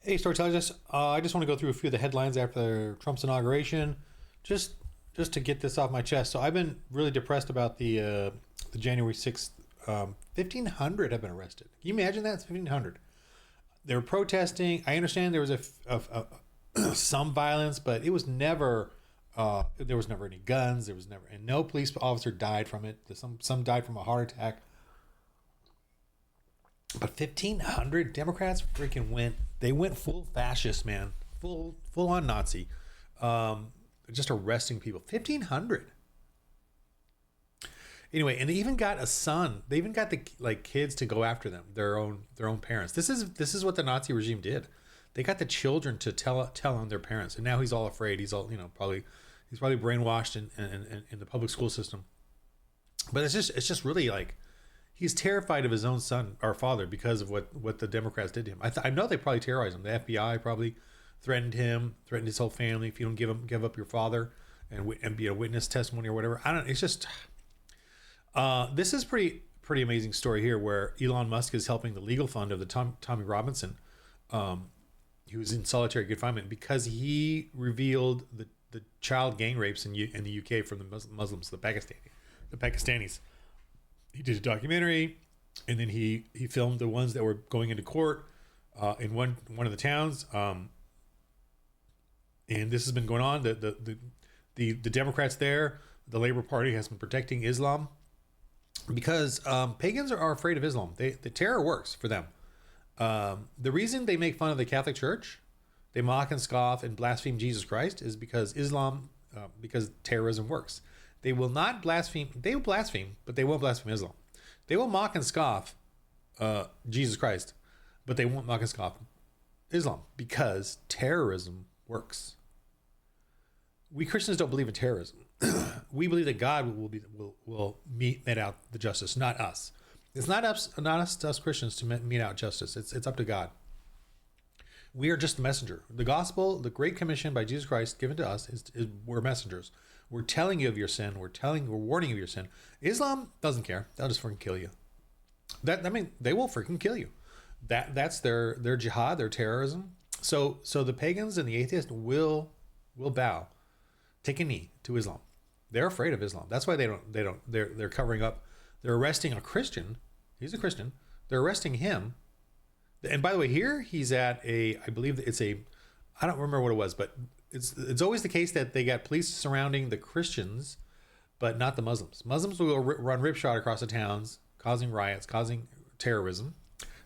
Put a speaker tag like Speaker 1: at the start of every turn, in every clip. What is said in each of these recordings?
Speaker 1: Hey, storytellers! I just want to go through a few of the headlines after Trump's inauguration, just just to get this off my chest. So I've been really depressed about the January 6th. 1,500 have been arrested. Can you imagine that? It's 1,500. They were protesting. I understand there was some violence, but it was never. There was never any guns. There was never, and no police officer died from it. Some died from a heart attack. But 1,500 Democrats freaking went. They went full fascist, man. Full on Nazi. Just arresting people. 1,500. Anyway, and they even got a son. They even got the kids to go after them. Their own parents. This is what the Nazi regime did. They got the children to tell on their parents, and now he's all afraid. He's all he's probably brainwashed in the public school system. But it's just really like. He's terrified of his own son or father because of what the Democrats did to him. I know they probably terrorized him. The FBI probably threatened him, threatened his whole family. If you don't give up your father and be a witness testimony or whatever, I don't. It's just this is pretty amazing story here where Elon Musk is helping the legal fund of the Tommy Robinson, who was in solitary confinement because he revealed the child gang rapes in the UK from the Muslims, the Pakistanis. He did a documentary, and then he filmed the ones that were going into court in one of the towns. And this has been going on. The Democrats there, the Labor Party has been protecting Islam because pagans are afraid of Islam. The terror works for them. The reason they make fun of the Catholic Church, they mock and scoff and blaspheme Jesus Christ, is because because terrorism works. They will not blaspheme. They will blaspheme, but they won't blaspheme Islam. They will mock and scoff Jesus Christ, but they won't mock and scoff Islam because terrorism works. We Christians don't believe in terrorism. We believe that God will mete out the justice, not us. It's not us Christians to mete out justice. It's up to God. We are just the messenger. The gospel, the Great Commission by Jesus Christ given to us is we're messengers. We're telling you of your sin. We're warning you of your sin. Islam doesn't care. They'll just freaking kill you. They will freaking kill you. That's their jihad, their terrorism. So the pagans and the atheists will bow, take a knee to Islam. They're afraid of Islam. That's why they're covering up. They're arresting a Christian. He's a Christian. They're arresting him. And by the way, here he's at I believe it's I don't remember what it was, but it's always the case that they got police surrounding the Christians, but not the Muslims. Muslims will run ripshod across the towns, causing riots, causing terrorism.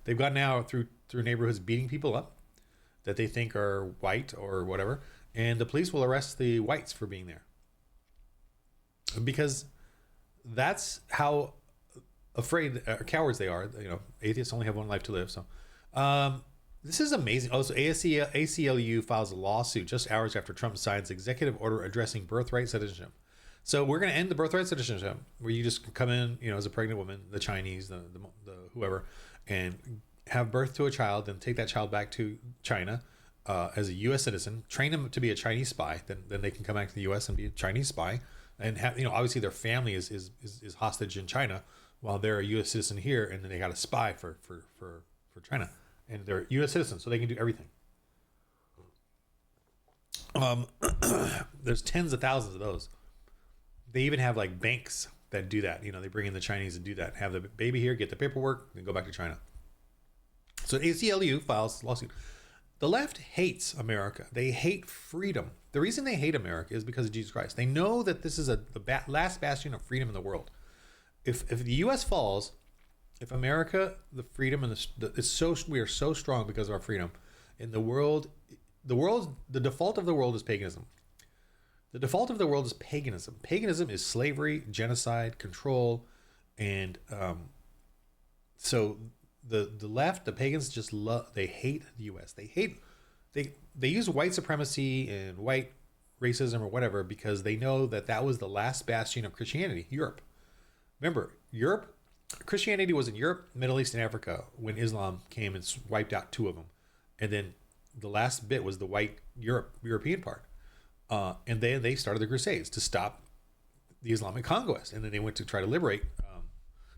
Speaker 1: They've gone now through neighborhoods beating people up that they think are white or whatever, and the police will arrest the whites for being there because that's how afraid or cowards they are. Atheists only have one life to live, so. This is amazing. Also, ACLU files a lawsuit just hours after Trump signs executive order addressing birthright citizenship. So we're going to end the birthright citizenship, where you just come in, as a pregnant woman, the Chinese, the whoever, and have birth to a child, and take that child back to China as a U.S. citizen, train them to be a Chinese spy. Then they can come back to the U.S. and be a Chinese spy, and have obviously their family is hostage in China while they're a U.S. citizen here, and then they got a spy for China. And they're U.S. citizens, so they can do everything. There's tens of thousands of those. They even have banks that do that. They bring in the Chinese and do that. Have the baby here, get the paperwork, then go back to China. So ACLU files lawsuit. The left hates America. They hate freedom. The reason they hate America is because of Jesus Christ. They know that this is the last bastion of freedom in the world. If the U.S. falls, if America, the freedom and we are so strong because of our freedom. In the world, the default of the world is paganism. The default of the world is paganism. Paganism is slavery, genocide, control, and so the left, the pagans they hate the U.S. They use white supremacy and white racism or whatever because they know that was the last bastion of Christianity. Europe. Remember, Christianity was in Europe, Middle East, and Africa when Islam came and wiped out two of them. And then the last bit was the white European part. And then they started the Crusades to stop the Islamic conquest. And then they went to try to liberate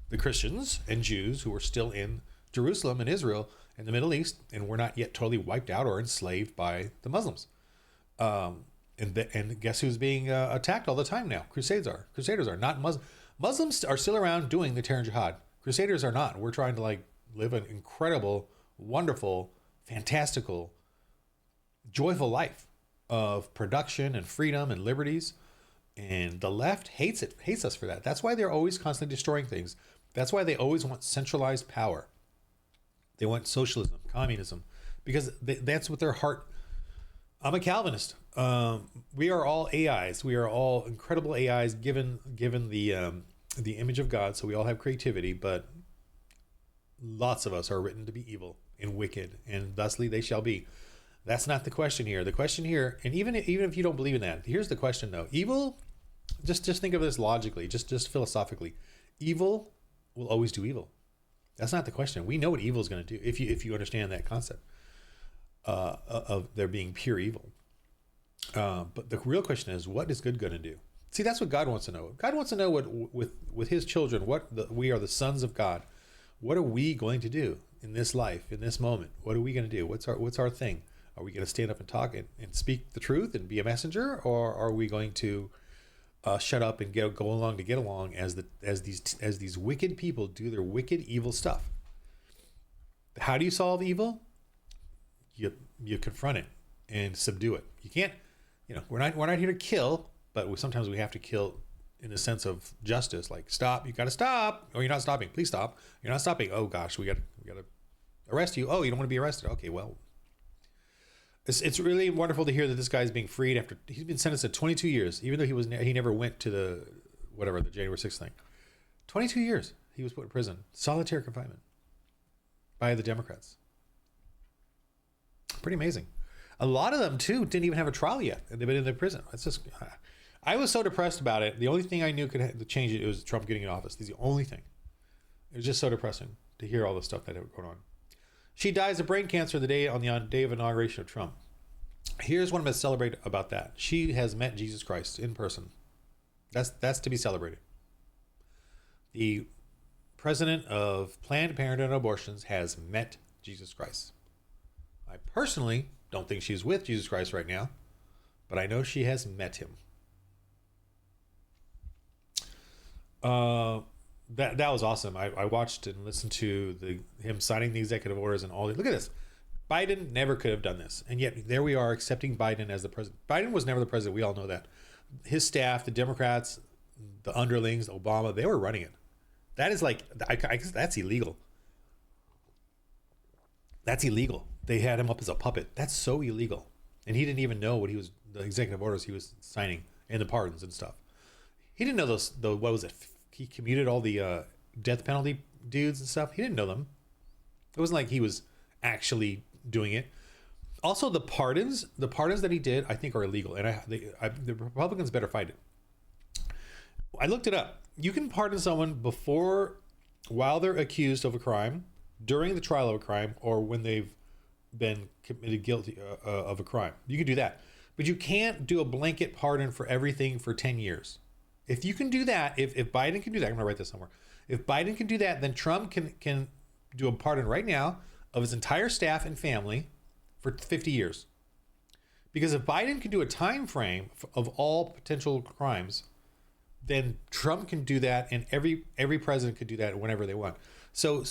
Speaker 1: the Christians and Jews who were still in Jerusalem and Israel and the Middle East, and we're not yet totally wiped out or enslaved by the Muslims. And guess who's being attacked all the time now? Crusaders are not Muslims. Muslims are still around doing the terror and jihad. Crusaders are not. We're trying to like live an incredible, wonderful, fantastical, joyful life of production and freedom and liberties. And the left hates us for that. That's why they're always constantly destroying things. That's why they always want centralized power. They want socialism, communism, because that's what their heart. I'm a Calvinist. We are all AIs. We are all incredible AIs given the image of God. So we all have creativity, but lots of us are written to be evil and wicked, and thusly they shall be. That's not the question here. The question here, and even if you don't believe in that, here's the question though. Evil, just think of this logically, just philosophically. Evil will always do evil. That's not the question. We know what evil is going to do if you understand that concept of there being pure evil. But the real question is, what is good going to do? See, that's what God wants to know. God wants to know what with His children. We are the sons of God. What are we going to do in this life, in this moment? What are we going to do? What's our thing? Are we going to stand up and talk and speak the truth and be a messenger, or are we going to shut up and go along to get along as these wicked people do their wicked, evil stuff? How do you solve evil? You confront it and subdue it. You can't. We're not here to kill, but sometimes we have to kill in the sense of justice. Like, stop! You got to stop! Oh, you're not stopping. Please stop! You're not stopping. Oh gosh, we got to arrest you. Oh, you don't want to be arrested. Okay, well. It's really wonderful to hear that this guy's being freed after he's been sentenced to 22 years, even though he never went to the January 6th thing. 22 years he was put in prison, solitary confinement by the Democrats. Pretty amazing. A lot of them too didn't even have a trial yet, and they've been in the prison. It's just, I was so depressed about it. The only thing I knew could change it was Trump getting in office. This is the only thing. It was just so depressing to hear all the stuff that had going on. She dies of brain cancer on the day of inauguration of Trump. Here's what I'm going to celebrate about that. She has met Jesus Christ in person. That's to be celebrated. The president of Planned Parenthood and abortions has met Jesus Christ. I personally don't think she's with Jesus Christ right now, but I know she has met him. That was awesome. I watched and listened to him signing the executive orders and all that. Look at this. Biden never could have done this. And yet there we are accepting Biden as the president. Biden was never the president. We all know that. His staff, the Democrats, the underlings, Obama, they were running it. That is like, I guess that's illegal. That's illegal. They had him up as a puppet. That's so illegal. And he didn't even know the executive orders he was signing and the pardons and stuff. He didn't know what was it? He commuted all the death penalty dudes and stuff. He didn't know them. It wasn't like he was actually doing it. Also, the pardons that he did, I think, are illegal, and the Republicans better fight it. I looked it up. You can pardon someone while they're accused of a crime, during the trial of a crime, or when they've been committed guilty of a crime. You can do that, but you can't do a blanket pardon for everything for 10 years. If you can do that, if Biden can do that, I'm gonna write this somewhere. If Biden can do that, then Trump can do a pardon right now of his entire staff and family for 50 years. Because if Biden can do a time frame of all potential crimes, then Trump can do that, and every president could do that whenever they want. So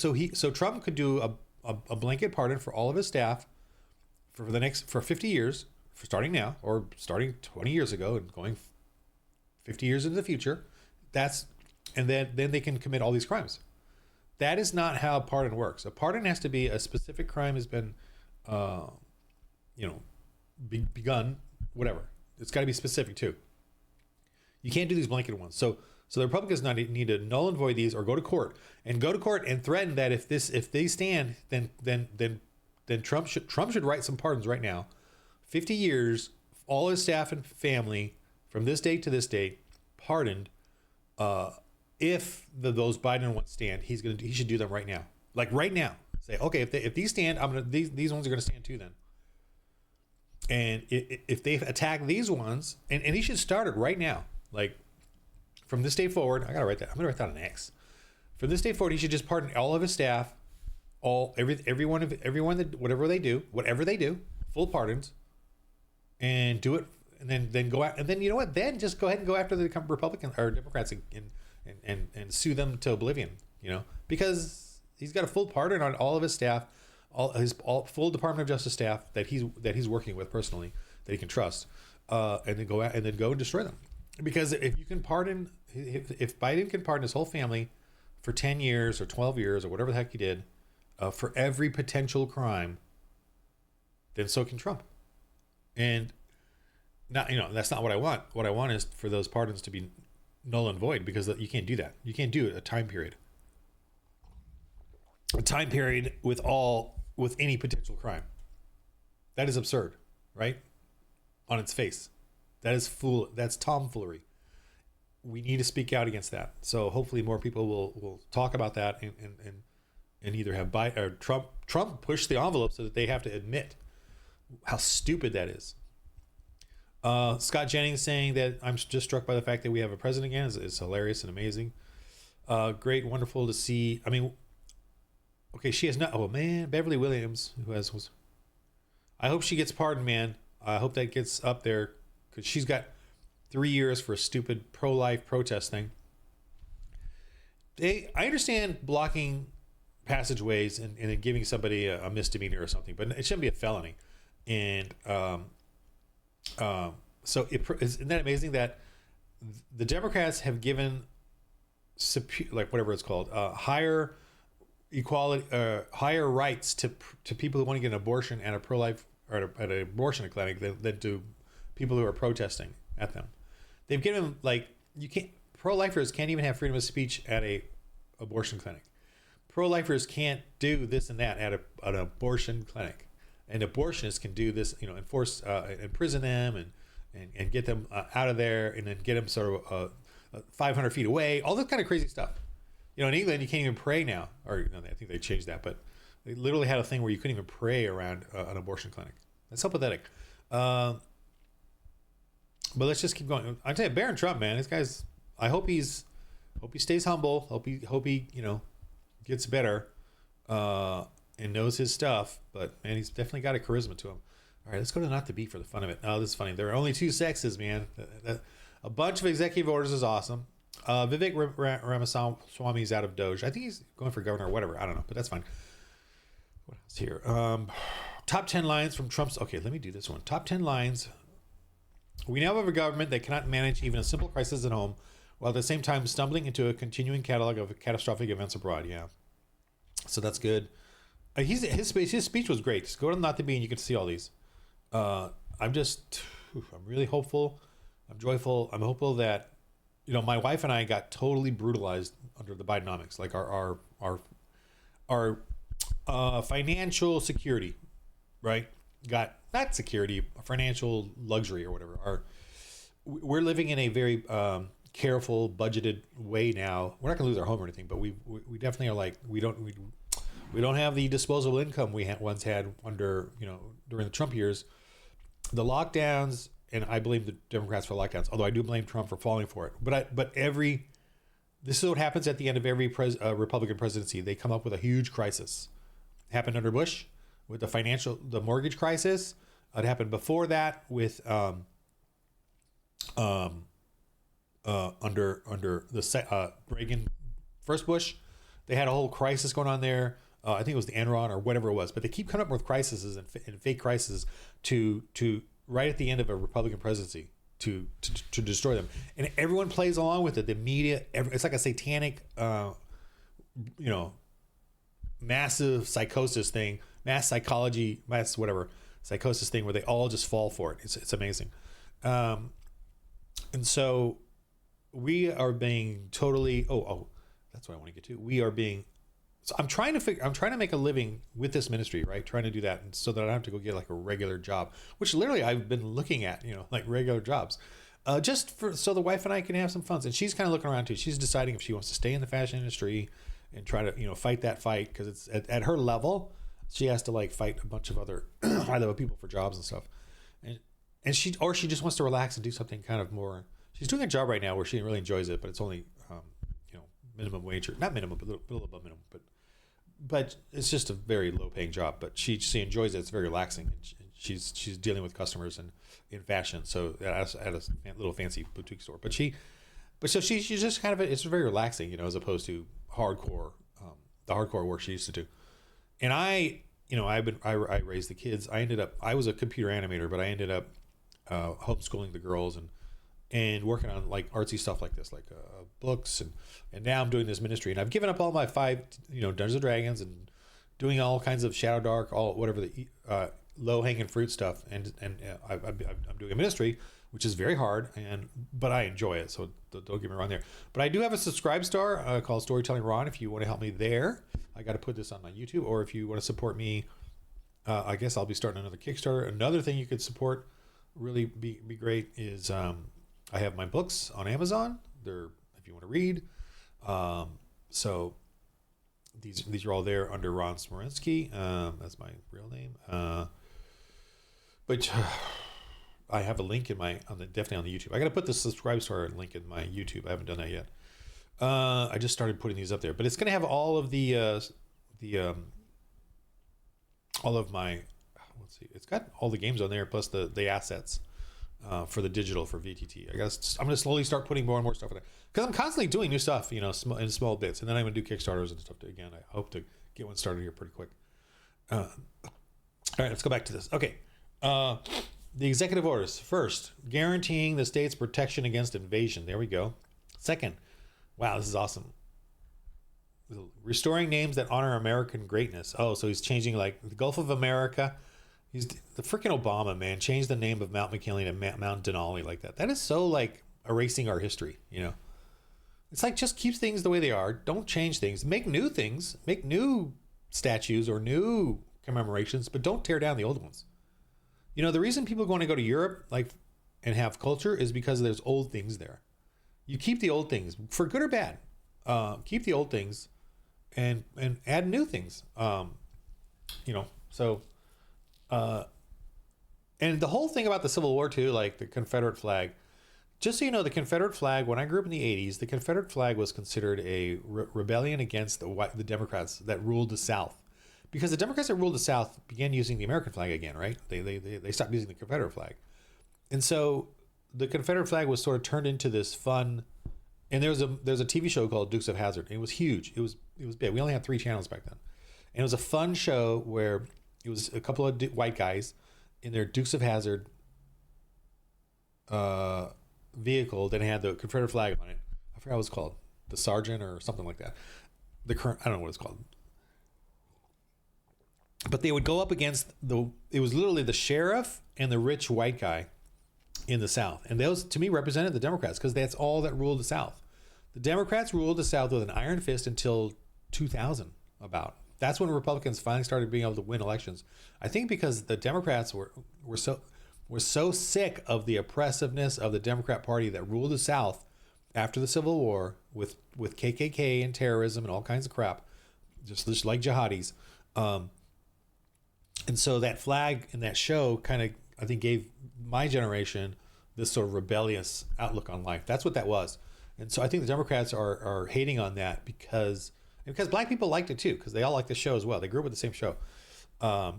Speaker 1: Trump could do a blanket pardon for all of his staff for 50 years, for starting now, or starting 20 years ago and going 50 years into the future. And then they can commit all these crimes. That is not how a pardon works. A pardon has to be a specific crime has been, begun, whatever. It's got to be specific too. You can't do these blanket ones. So the Republicans need to null and void these, or go to court and threaten that if they stand, then Trump should write some pardons right now. 50 years, all his staff and family from this date to this date, pardoned. If those Biden ones stand, he should do them right now. Like right now, say, okay, if these stand, these ones are gonna stand too then. And if they attack these ones, and he should start it right now, like from this day forward. I gotta write that. I'm gonna write that on X. From this day forward, he should just pardon all of his staff everyone that whatever they do, full pardons, and do it, and then go out, and then you know what? Then just go ahead and go after the Republicans or Democrats and sue them to oblivion. You know, because he's got a full pardon on all of his staff, all full Department of Justice staff that he's working with personally, that he can trust, and then go out and destroy them. Because if Biden can pardon his whole family for 10 years or 12 years or whatever the heck he did, for every potential crime, then so can Trump. And not, that's not what I want. What I want is for those pardons to be null and void, because you can't do that. You can't do a time period with any potential crime. That is absurd, right? On its face. That's tomfoolery. We need to speak out against that. So hopefully more people will talk about that and either have or Trump push the envelope so that they have to admit how stupid that is. Scott Jennings saying that I'm just struck by the fact that we have a president again is hilarious and amazing. Great, wonderful to see. I mean, okay, she has not. Oh man, Beverly Williams, I hope she gets pardoned, man. I hope that gets up there, because she's got 3 years for a stupid pro-life protest thing. I understand blocking passageways and then giving somebody a misdemeanor or something, but it shouldn't be a felony. And so isn't that amazing that the Democrats have given whatever it's called, higher equality, higher rights to people who want to get an abortion at a pro-life or at an abortion clinic than to people who are protesting at them. They've given pro-lifers can't even have freedom of speech at a abortion clinic. Pro-lifers can't do this and that at an abortion clinic, and abortionists can do this, enforce, imprison them and get them out of there, and then get them sort of 500 feet away, all this kind of crazy stuff. In England, you can't even pray now, or I think they changed that, but they literally had a thing where you couldn't even pray around an abortion clinic. That's so pathetic. But let's just keep going. I tell you, Barron Trump, man, this guy's. I hope he stays humble. Hope he gets better, and knows his stuff. But man, he's definitely got a charisma to him. All right, let's go to Not to Be for the fun of it. Oh, this is funny. There are only two sexes, man. A bunch of executive orders is awesome. Vivek Ramaswamy is out of Doge. I think he's going for governor or whatever. I don't know, but that's fine. What else here? Top 10 lines from Trump's. Okay, let me do this one. Top 10 lines. We now have a government that cannot manage even a simple crisis at home, while at the same time stumbling into a continuing catalog of catastrophic events abroad. Yeah, so that's good. His speech was great. Just go to Not to Be and you can see all these. I'm really hopeful. I'm joyful. I'm hopeful that, my wife and I got totally brutalized under the Bidenomics. Like our financial security, right? Got not security, financial luxury or whatever. We're living in a very careful, budgeted way now. We're not gonna lose our home or anything, but we definitely are like we don't have the disposable income we once had under during the Trump years. The lockdowns, and I blame the Democrats for lockdowns, although I do blame Trump for falling for it. But this is what happens at the end of every Republican presidency. They come up with a huge crisis. It happened under Bush with the mortgage crisis. It happened before that with under the Reagan, first Bush. They had a whole crisis going on there. I think it was the Enron or whatever it was. But they keep coming up with crises and fake crises to right at the end of a Republican presidency to destroy them. And everyone plays along with it. The media, it's like a satanic, massive psychosis thing, psychosis thing where they all just fall for it. It's amazing. And so we are being totally, that's what I want to get to. We are being, so I'm trying to make a living with this ministry, right? Trying to do that. And so that I don't have to go get like a regular job, which literally I've been looking at, like regular jobs, so the wife and I can have some fun. And she's kind of looking around too. She's deciding if she wants to stay in the fashion industry and try to, fight that fight. Cause it's at her level, she has to like fight a bunch of other high level people for jobs and stuff. And she just wants to relax and do something kind of more. She's doing a job right now where she really enjoys it, but it's only, minimum wage, or not minimum, but a little above minimum, but but it's just a very low paying job. But she enjoys it. It's very relaxing. And she's dealing with customers and in fashion. So at a little fancy boutique store. But so she's just kind of it's very relaxing, as opposed to hardcore, the hardcore work she used to do. And I raised the kids. I was a computer animator, but I ended up homeschooling the girls and working on like artsy stuff like this, like books, and now I'm doing this ministry, and I've given up all my 5 Dungeons and Dragons and doing all kinds of Shadow Dark, all whatever the low hanging fruit stuff, and I'm doing a ministry, which is very hard, but I enjoy it, so don't get me wrong there. But I do have a subscribe star called Storytelling Ron. If you want to help me there, I got to put this on my YouTube, or if you want to support me, I guess I'll be starting another Kickstarter. Another thing you could support, really be great, is I have my books on Amazon. They're, if you want to read. So these are all there under Ron Smorensky. That's my real name. But I have a link definitely on the YouTube. I got to put the subscribe star link in my YouTube. I haven't done that yet. I just started putting these up there, but it's going to have all of all of my, let's see, it's got all the games on there, plus the assets for the digital for VTT. I guess I'm going to slowly start putting more and more stuff in there, because I'm constantly doing new stuff, in small bits, and then I'm going to do Kickstarters and stuff again. I hope to get one started here pretty quick. All right, let's go back to this. Okay. The executive orders. First, guaranteeing the state's protection against invasion. There we go. Second, wow, this is awesome. Restoring names that honor American greatness. Oh, so he's changing like the Gulf of America. He's the freaking Obama, man, changed the name of Mount McKinley to Mount Denali like that. That is so like erasing our history, It's like just keep things the way they are. Don't change things. Make new things. Make new statues or new commemorations, but don't tear down the old ones. The reason people want to go to Europe and have culture is because there's old things there. You keep the old things for good or bad. Keep the old things and add new things. So and the whole thing about the Civil War too, like the Confederate flag, just so you know, the Confederate flag, when I grew up in the 80s, the Confederate flag was considered a rebellion against the Democrats that ruled the South. Because the Democrats that ruled the South began using the American flag again, right? They stopped using the Confederate flag. And so the Confederate flag was sort of turned into this fun, and there's a TV show called Dukes of Hazzard. It was huge. It was big. We only had 3 channels back then. And it was a fun show where it was a couple of white guys in their Dukes of Hazzard vehicle that had the Confederate flag on it. I forgot what it was called. The Sergeant or something like that. I don't know what it's called. But they would go up against it was literally the sheriff and the rich white guy in the South. And those, to me, represented the Democrats, because that's all that ruled the South. The Democrats ruled the South with an iron fist until 2000, about. That's when Republicans finally started being able to win elections. I think because the Democrats were so sick of the oppressiveness of the Democrat Party that ruled the South after the Civil War with KKK and terrorism and all kinds of crap, just like jihadis. And so that flag and that show kind of, I think, gave my generation this sort of rebellious outlook on life. That's what that was. And so I think the Democrats are hating on that because black people liked it too, because they all like the show as well. They grew up with the same show. I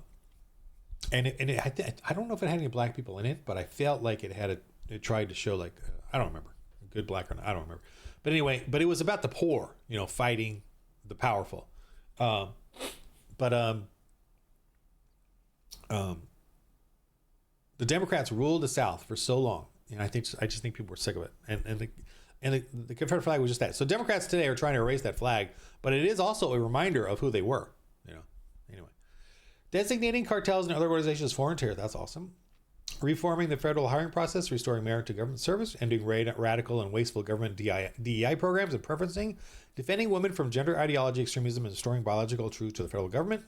Speaker 1: don't know if it had any black people in it, but I felt like it tried to show like, I don't remember, good black or not, I don't remember. But anyway, it was about the poor, fighting the powerful. The Democrats ruled the South for so long, and I just think people were sick of it. And the Confederate flag was just that. So Democrats today are trying to erase that flag, but it is also a reminder of who they were. Anyway, designating cartels and other organizations as foreign terror. That's awesome. Reforming the federal hiring process, restoring merit to government service, ending radical and wasteful government DEI programs and preferencing, defending women from gender ideology extremism, and restoring biological truth to the federal government.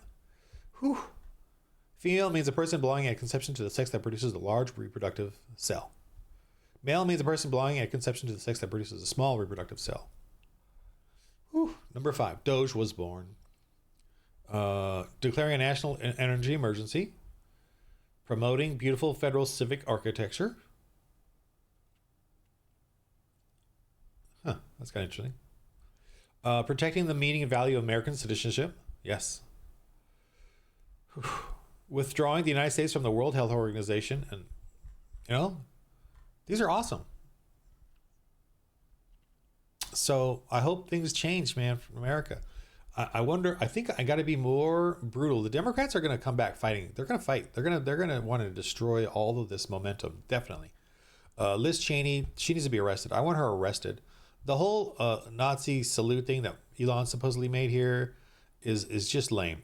Speaker 1: Whew. Female means a person belonging at conception to the sex that produces a large reproductive cell. Male means a person belonging at conception to the sex that produces a small reproductive cell. Whew. Number 5, Doge was born. Declaring a national energy emergency. Promoting beautiful federal civic architecture. That's kind of interesting. Protecting the meaning and value of American citizenship. Yes. Withdrawing the United States from the World Health Organization, and these are awesome. So I hope things change, man, from America. I wonder. I think I got to be more brutal. The Democrats are going to come back fighting. They're going to fight. They're going to want to destroy all of this momentum. Definitely. Liz Cheney, she needs to be arrested. I want her arrested. The whole Nazi salute thing that Elon supposedly made here is just lame.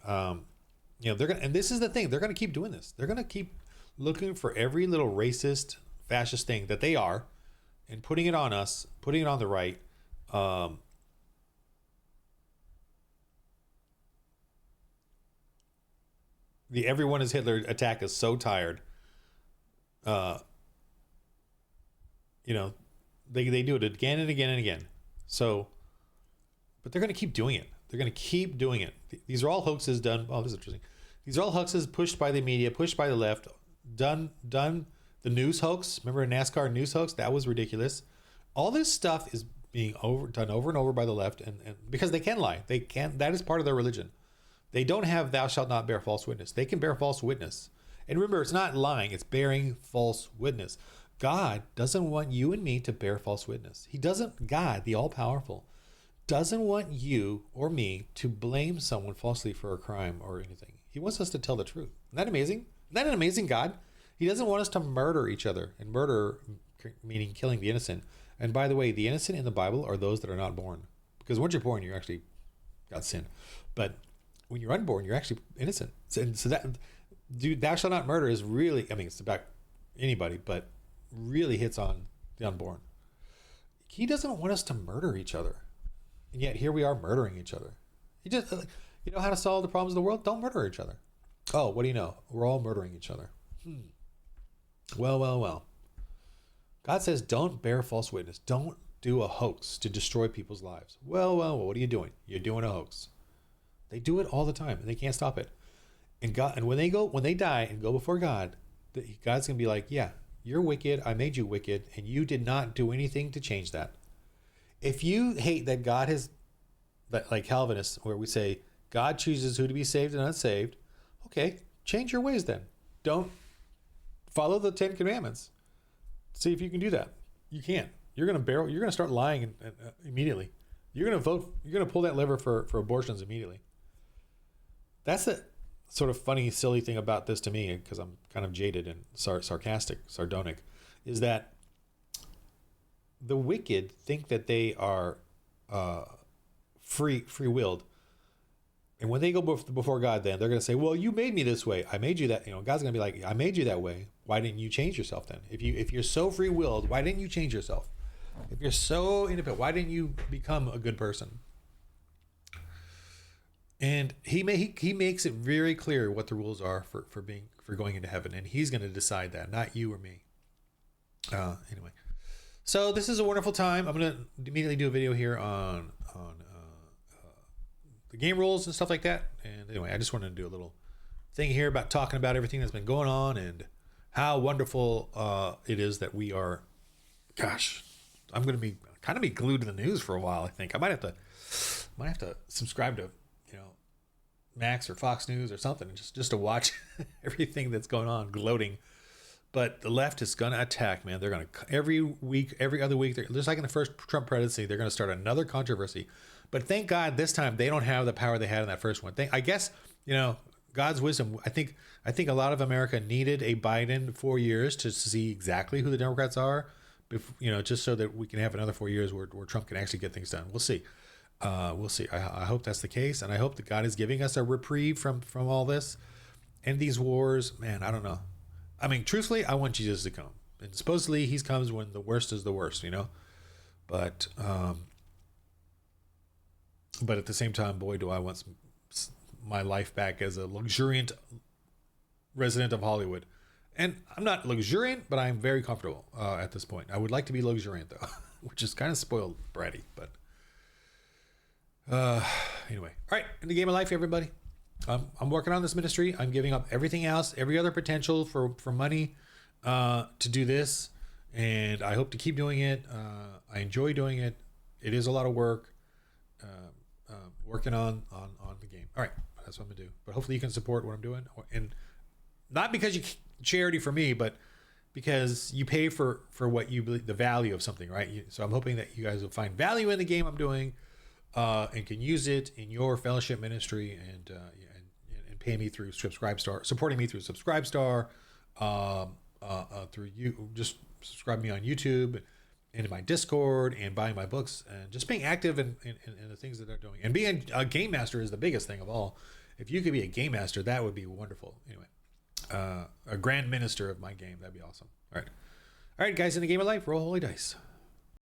Speaker 1: They're gonna, and this is the thing. They're going to keep doing this. They're going to keep looking for every little racist, fascist thing that they are, and putting it on us, putting it on the right. The everyone is Hitler attack is so tired. They do it again and again and again. So, but they're going to keep doing it. They're going to keep doing it. These are all hoaxes done. Oh, this is interesting. These are all hoaxes pushed by the media, pushed by the left, done. The news hoax. Remember a NASCAR news hoax? That was ridiculous. All this stuff is being done over and over by the left, and because they can lie. They can. That is part of their religion. They don't have "thou shalt not bear false witness." They can bear false witness. And remember, it's not lying. It's bearing false witness. God doesn't want you and me to bear false witness. He doesn't. God, the all-powerful, doesn't want you or me to blame someone falsely for a crime or anything. He wants us to tell the truth. Isn't that amazing? Isn't that an amazing God? He doesn't want us to murder each other, and murder meaning killing the innocent. And by the way, the innocent in the Bible are those that are not born. Because once you're born, you're actually got sin. But when you're unborn, you're actually innocent. And so that, dude, thou shalt not murder is really, I mean, it's about anybody, but really hits on the unborn. He doesn't want us to murder each other. And yet here we are murdering each other. You know how to solve the problems of the world? Don't murder each other. Oh, what do you know? We're all murdering each other. Well. God says don't bear false witness. Don't do a hoax to destroy people's lives. Well, what are you doing? You're doing a hoax. They do it all the time, and they can't stop it. And God, and when they die and go before God, God's gonna be like, yeah, you're wicked. I made you wicked, and you did not do anything to change that. If you hate that God has, like Calvinists, where we say God chooses who to be saved and unsaved, okay, change your ways then. Don't follow the 10 Commandments. See if you can do that. You can't. You're gonna start lying immediately. You're gonna vote. You're gonna pull that lever for abortions immediately. That's the sort of funny, silly thing about this to me, because I'm kind of jaded and sarcastic, sardonic, is that the wicked think that they are free-willed. And when they go before God, then they're going to say, well, you made me this way. I made you that. God's going to be like, I made you that way. Why didn't you change yourself then? If you're so free-willed, why didn't you change yourself? If you're so independent, why didn't you become a good person? And he makes it very clear what the rules are for going into heaven, and he's going to decide that, not you or me. Anyway, so this is a wonderful time. I'm going to immediately do a video here on the game rules and stuff like that. And anyway, I just wanted to do a little thing here about talking about everything that's been going on and how wonderful it is that we are. Gosh, I'm going to be glued to the news for a while. I think I might have to subscribe to Max or Fox News or something just to watch everything that's going on, gloating. But the left is going to attack, man. They're going to every other week. Just like in the first Trump presidency, they're going to start another controversy. But thank God this time they don't have the power they had in that first one. I guess, God's wisdom. I think a lot of America needed a Biden 4 years to see exactly who the Democrats are, just so that we can have another 4 years where Trump can actually get things done. We'll see. We'll see. I hope that's the case. And I hope that God is giving us a reprieve from all this and these wars. Man, I don't know. I mean, truthfully, I want Jesus to come. And supposedly he comes when the worst is the worst, But at the same time, boy, do I want my life back as a luxuriant resident of Hollywood. And I'm not luxuriant, but I'm very comfortable at this point. I would like to be luxuriant, though, which is kind of spoiled bratty. But anyway, all right, in the game of life, everybody. I'm working on this ministry. I'm giving up everything else, every other potential for money to do this. And I hope to keep doing it. I enjoy doing it. It is a lot of work. Working on the game. All right. That's what I'm gonna do. But hopefully you can support what I'm doing, and not because you charity for me, but because you pay for what you believe the value of something, right? So I'm hoping that you guys will find value in the game I'm doing, and can use it in your fellowship ministry, and pay me through Subscribestar, supporting me through Subscribestar, through you just subscribe me on YouTube, and in my Discord, and buying my books, and just being active in the things that they're doing. And being a game master is the biggest thing of all. If you could be a game master, that would be wonderful. Anyway, a grand minister of my game, that'd be awesome. All right, guys, in the game of life, roll holy dice.